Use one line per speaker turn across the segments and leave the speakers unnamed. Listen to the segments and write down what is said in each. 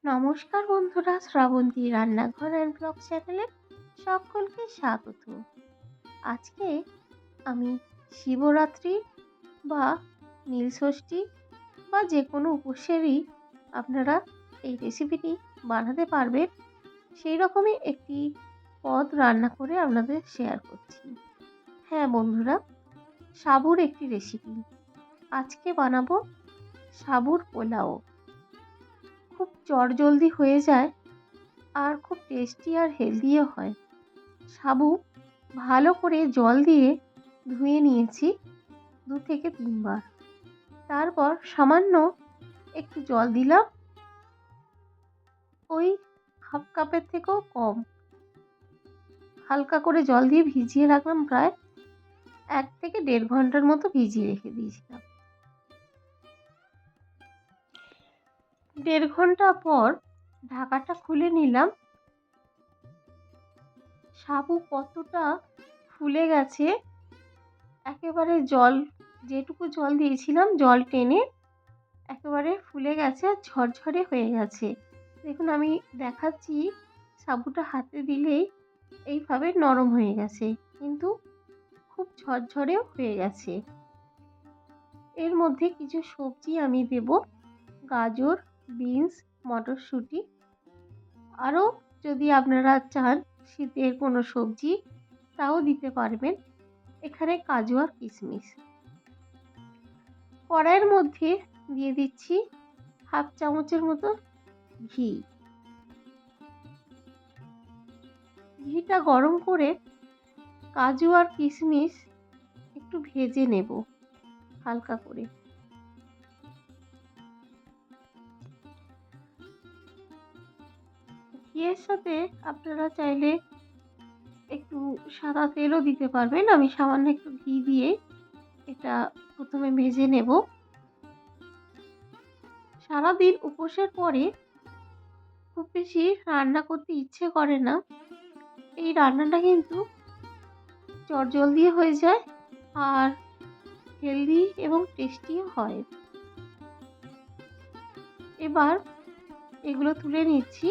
নমস্কার বন্ধুরা, শ্রাবন্তী রান্নাঘর অ্যান্ড ব্লগ চ্যানেলে সকলকে স্বাগত। আজকে আমি শিবরাত্রি বা নীলষষ্ঠী বা যে কোনো উপোসেরই আপনারা এই রেসিপিটি বানাতে পারবেন, সেই রকমই একটি পদ রান্না করে আপনাদের শেয়ার করছি। হ্যাঁ বন্ধুরা, সাবুর একটি রেসিপি আজকে বানাবো। সাবুর পোলাও খুব চটজলদি হয়ে যায় আর খুব টেস্টি আর হেলদিও হয়। সাবু ভালো করে জল দিয়ে ধুয়ে নিয়েছি 2 থেকে 3 বার। তারপর সামান্য একটু জল দিলাম, ওই হাফ কাপের থেকেও কম। হালকা করে জল দিয়ে ভিজিয়ে রাখলাম, প্রায় 1 থেকে 1.5 ঘন্টার মতো ভিজিয়ে রেখে দিয়েছিলাম। 1.5 ঘন্টা পর ঢাকাটা খুলে নিলাম। সাবু কতটা ফুলে গেছে, একেবারে জল, যেটুকু জল দিয়েছিলাম জল টেনে একেবারে ফুলে গেছে আর ঝরঝরে হয়ে গেছে। দেখুন আমি দেখাচ্ছি, সাবুটা হাতে দিলেই এইভাবে নরম হয়ে গেছে, কিন্তু খুব ঝরঝরেও হয়ে গেছে। এর মধ্যে কিছু সবজি আমি দেব, গাজর, বিনস, মটরশুঁটি, আরও যদি আপনারা চান শীতের কোনো সবজি তাও দিতে পারবেন। এখানে কাজু আর কিশমিশ। কড়াইয়ের মধ্যে দিয়ে দিচ্ছি হাফ চামচের মতো ঘি। ঘিটা গরম করে কাজু আর কিশমিশ একটু ভেজে নেব হালকা করে। ঘিয়ের সাথে আপনারা চাইলে একটু সাদা তেলও দিতে পারবেন। আমি সামান্য একটু ঘি দিয়ে এটা প্রথমে ভেজে নেব। সারাদিন উপোসের পরে খুব বেশি রান্না করতে ইচ্ছে করে না। এই রান্নাটা কিন্তু চটজলদি হয়ে যায় আর হেলদি এবং টেস্টিও হয়। এবার এগুলো তুলে নিচ্ছি,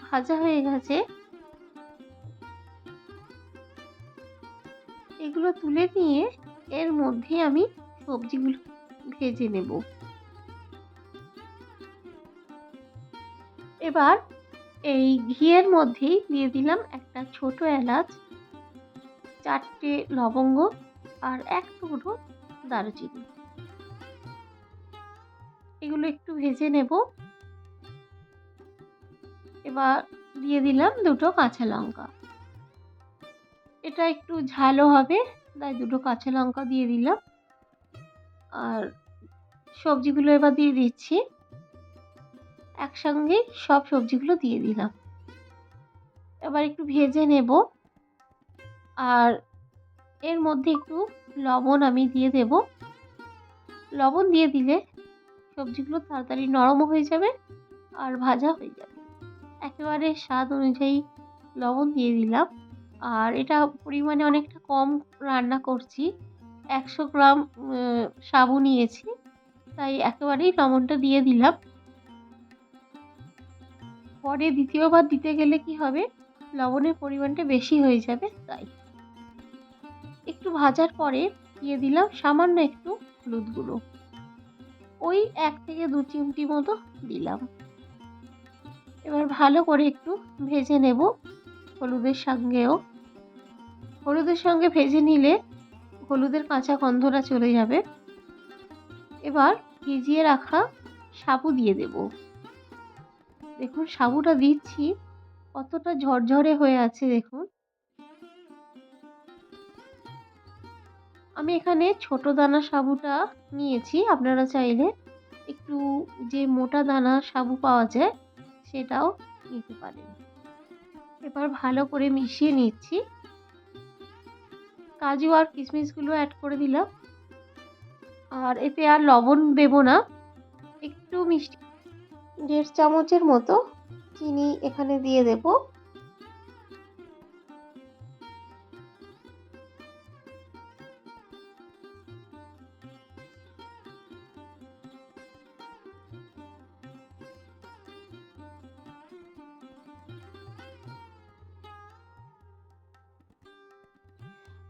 ভাজা হয়ে গেছে। এগুলো তুলে নিয়ে এর মধ্যে আমি সবজিগুলো ভেজে নেব। এবার এই ঘিয়ের মধ্যেই দিয়ে দিলাম একটা ছোট এলাচ, 4টে লবঙ্গ আর 1 টুকরো দারুচিনি। এগুলো একটু ভেজে নেব। এবার দিয়ে দিলাম 2টো কাঁচা লঙ্কা। এটা একটু ঝালও হবে, তাই 2টো কাঁচা লঙ্কা দিয়ে দিলাম। আর সবজিগুলো এবার দিয়ে দিচ্ছি। একসঙ্গে সব সবজিগুলো দিয়ে দিলাম। এবার একটু ভেজে নেব। আর এর মধ্যে একটু লবণ আমি দিয়ে দেব। লবণ দিয়ে দিলে সবজিগুলো তাড়াতাড়ি নরমও হয়ে যাবে আর ভাজা হয়ে যাবে। একেবারে স্বাদ অনুযায়ী লবণ দিয়ে দিলাম। আর এটা পরিমাণে অনেকটা কম রান্না করছি, 100 গ্রাম সাবু নিয়েছি, তাই একেবারেই লবণটা দিয়ে দিলাম। পরে দ্বিতীয়বার দিতে গেলে কি হবে, লবণের পরিমাণটা বেশি হয়ে যাবে। তাই একটু ভাজার পরে দিয়ে দিলাম সামান্য একটু হলুদ গুঁড়ো, ওই 1 থেকে 2 চিমটি মতো দিলাম। এবার ভালো করে একটু ভেজে নেব হলুদের সঙ্গেও। হলুদের সঙ্গে ভেজে নিলে হলুদের কাঁচা গন্ধটা চলে যাবে। এবার ভিজিয়ে রাখা সাবু দিয়ে দেব। দেখুন সাবুটা দিচ্ছি কতটা ঝরঝরে হয়ে আছে দেখুন। আমি এখানে ছোট দানা সাবুটা নিয়েছি, আপনারা চাইলে একটু যে মোটা দানা সাবু পাওয়া যায় সেটাও নিতে পারেন। এবার ভালো করে মিশিয়ে নিচ্ছি। কাজু আর কিশমিশগুলো অ্যাড করে দিলাম। আর এতে আর লবণ দেব না, একটু মিষ্টি 1.5 চামচের মতো চিনি এখানে দিয়ে দেব।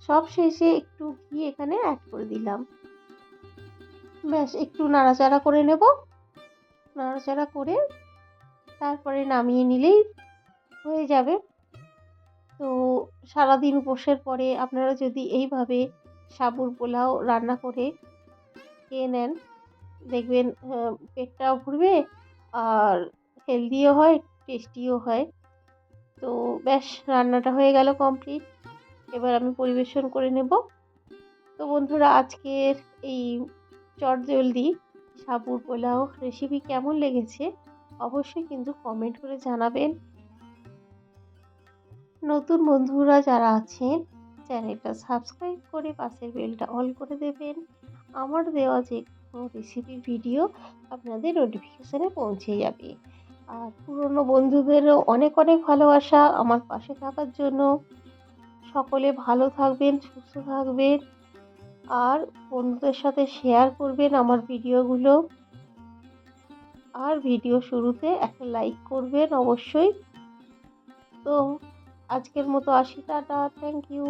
সব শেষে একটু ঘি এখানে অ্যাড করে দিলাম। ব্যাস একটু নাড়াচাড়া করে নেব। নাড়াচাড়া করে তারপরে নামিয়ে নিলেই হয়ে যাবে। তো সারাদিন উপোসের পরে আপনারা যদি এইভাবে সাবুর পোলাও রান্না করে খেয়ে নেন, দেখবেন পেটটাও ভরবে আর হেলদিও হয়, টেস্টিও হয়। তো ব্যাস রান্নাটা হয়ে গেল কমপ্লিট। এবার আমি পরিবেশন করে নেব। তো বন্ধুরা, আজকের এই চটজলদি সাবুর পোলাও রেসিপি কেমন লেগেছে অবশ্যই কিন্তু কমেন্ট করে জানাবেন। নতুন বন্ধুরা যারা আছেন চ্যানেলটা সাবস্ক্রাইব করে পাশের বেলটা অল করে দেবেন। আমার দেওয়া যে কোনো রেসিপি ভিডিও আপনাদের নোটিফিকেশানে পৌঁছে যাবে। আর পুরনো বন্ধুদেরও অনেক অনেক ভালোবাসা আমার পাশে থাকার জন্য। সকলে ভালো থাকবেন, সুস্থ থাকবেন আর বন্ধুদের সাথে শেয়ার করবেন আমার ভিডিওগুলো। আর ভিডিও শুরুতে একটা লাইক করবেন অবশ্যই। তো আজকের মতো আসি, টাটা, থ্যাংক ইউ।